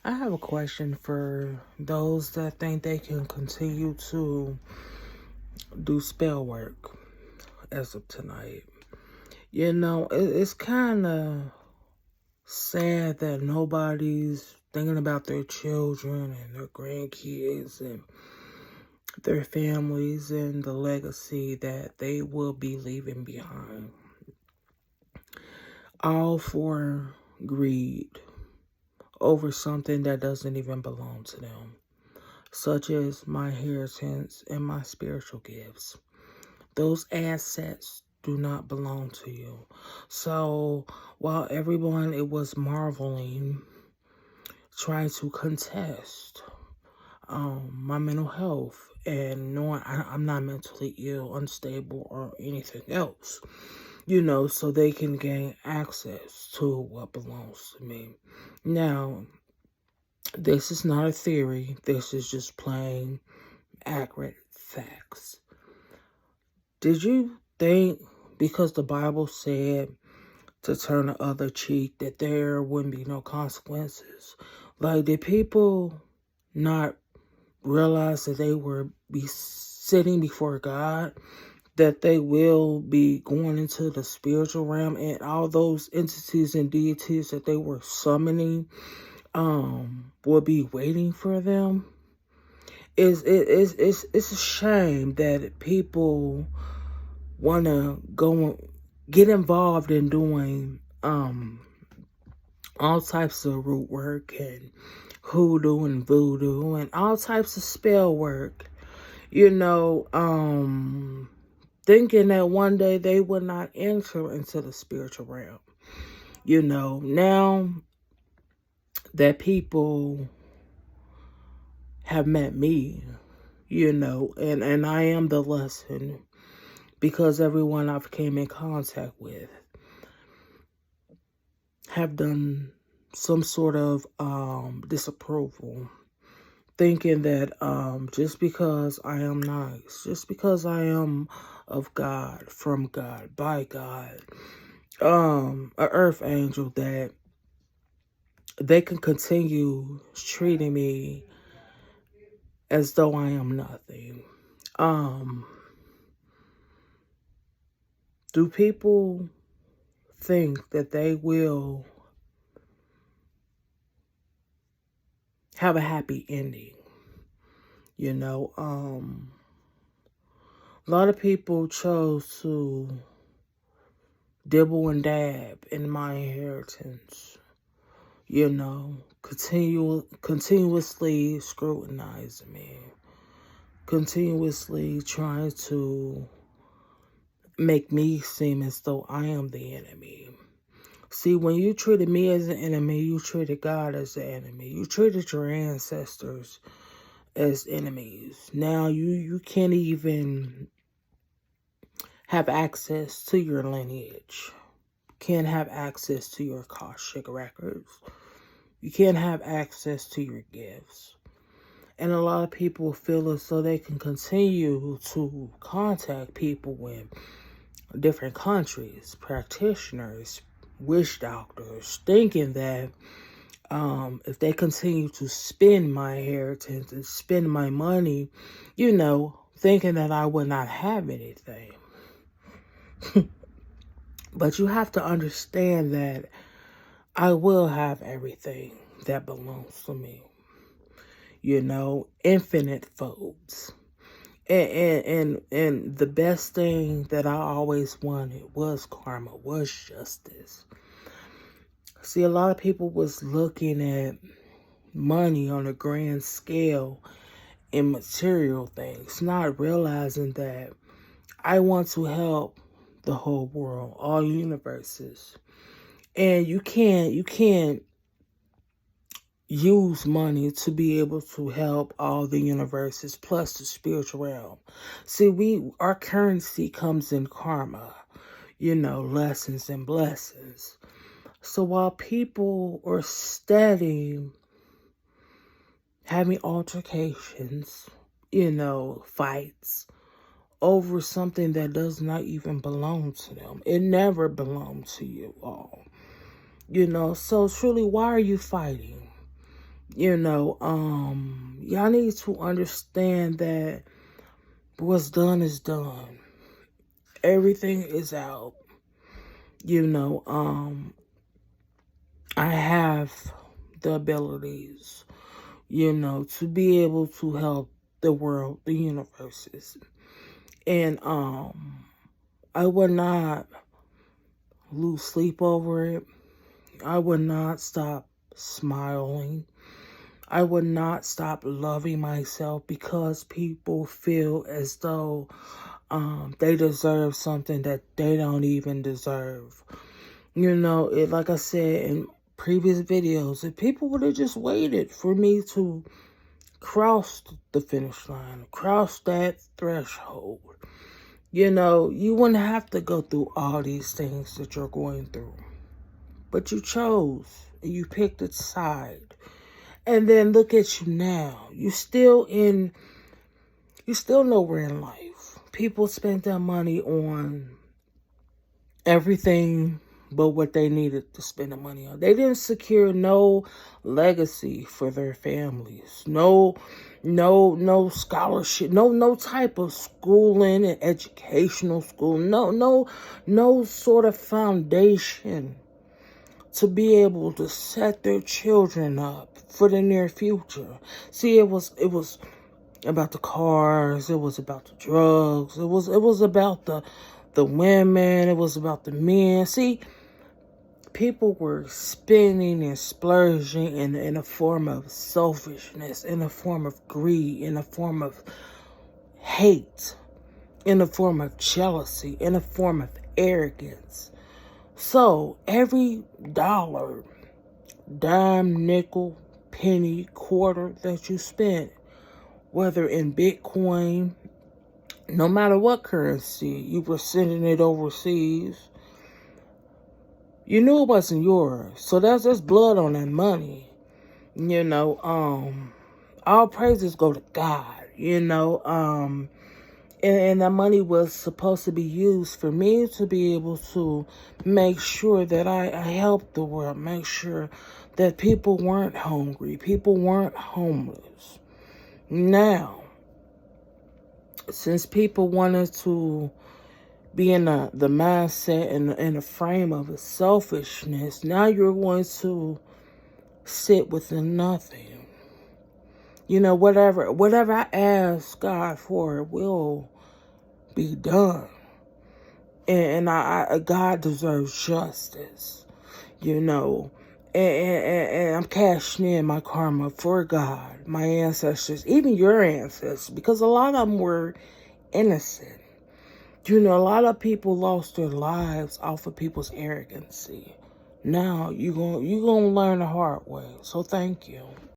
I have a question for those that think they can continue to do spell work as of tonight. It's kind of sad that nobody's thinking about their children and their grandkids and their families and the legacy that they will be leaving behind. All for greed over something that doesn't even belong to them, such as my inheritance and my spiritual gifts. Those assets do not belong to you. So while everyone it was marveling, trying to contest my mental health and knowing I'm not mentally ill, unstable, or anything else, so they can gain access to what belongs to me. Now, this is not a theory. This is just plain, accurate facts. Did you think because the Bible said to turn the other cheek that there wouldn't be no consequences? Like, did people not realize that they were be sitting before God, that they will be going into the spiritual realm, and all those entities and deities that they were summoning will be waiting for them? It's a shame that people want to go get involved in doing all types of root work and hoodoo and voodoo and all types of spell work, thinking that one day they would not enter into the spiritual realm. Now that people have met me, and I am the lesson, because everyone I've came in contact with have done some sort of disapproval, thinking that just because I am nice, just because I am of God, from God, by God, a earth angel, that they can continue treating me as though I am nothing. Do people think that they will have a happy ending? A lot of people chose to dibble and dab in my inheritance, continuously scrutinizing me, continuously trying to make me seem as though I am the enemy. See, when you treated me as an enemy, you treated God as the enemy. You treated your ancestors as enemies. Now you can't even have access to your lineage. Can't have access to your Akashic records. You can't have access to your gifts. And a lot of people feel as though they can continue to contact people in different countries, practitioners, witch doctors, thinking that if they continue to spend my inheritance and spend my money, thinking that I would not have anything. But you have to understand that I will have everything that belongs to me. Infinite folds. And the best thing that I always wanted was karma, was justice. See, a lot of people was looking at money on a grand scale in material things, not realizing that I want to help the whole world, all universes. And you can't use money to be able to help all the universes plus the spiritual realm. See, our currency comes in karma, lessons and blessings. So while people are steady having altercations, fights over something that does not even belong to them, it never belonged to you all. So truly, why are you fighting? Y'all need to understand that what's done is done. Everything is out. I have the abilities, to be able to help the world, the universes. And I would not lose sleep over it. I would not stop smiling. I would not stop loving myself because people feel as though they deserve something that they don't even deserve. Like I said in previous videos, if people would have just waited for me to cross the finish line, cross that threshold, you wouldn't have to go through all these things that you're going through. But you chose, and you picked a side. And then look at you now. You're still nowhere in life. People spent their money on everything but what they needed to spend the money on. They didn't secure no legacy for their families. No scholarship. No type of schooling and educational school. No sort of foundation to be able to set their children up for the near future. See, it was about the cars, it was about the drugs, it was about the women, it was about the men. See, people were spending and splurging in a form of selfishness, in a form of greed, in a form of hate, in a form of jealousy, in a form of arrogance. So every dollar, dime, nickel, penny, quarter that you spent, whether in Bitcoin, no matter what currency, you were sending it overseas, you knew it wasn't yours. So that's blood on that money. All praises go to God, and that money was supposed to be used for me to be able to make sure that I helped the world, make sure that people weren't hungry, people weren't homeless. Now, since people wanted to be in the mindset and in the frame of a selfishness, now you're going to sit within nothing. Whatever I ask God for will be done. And God deserves justice, and I'm cashing in my karma for God, my ancestors, even your ancestors, because a lot of them were innocent. A lot of people lost their lives off of people's arrogancy. Now you're gonna learn the hard way. So thank you.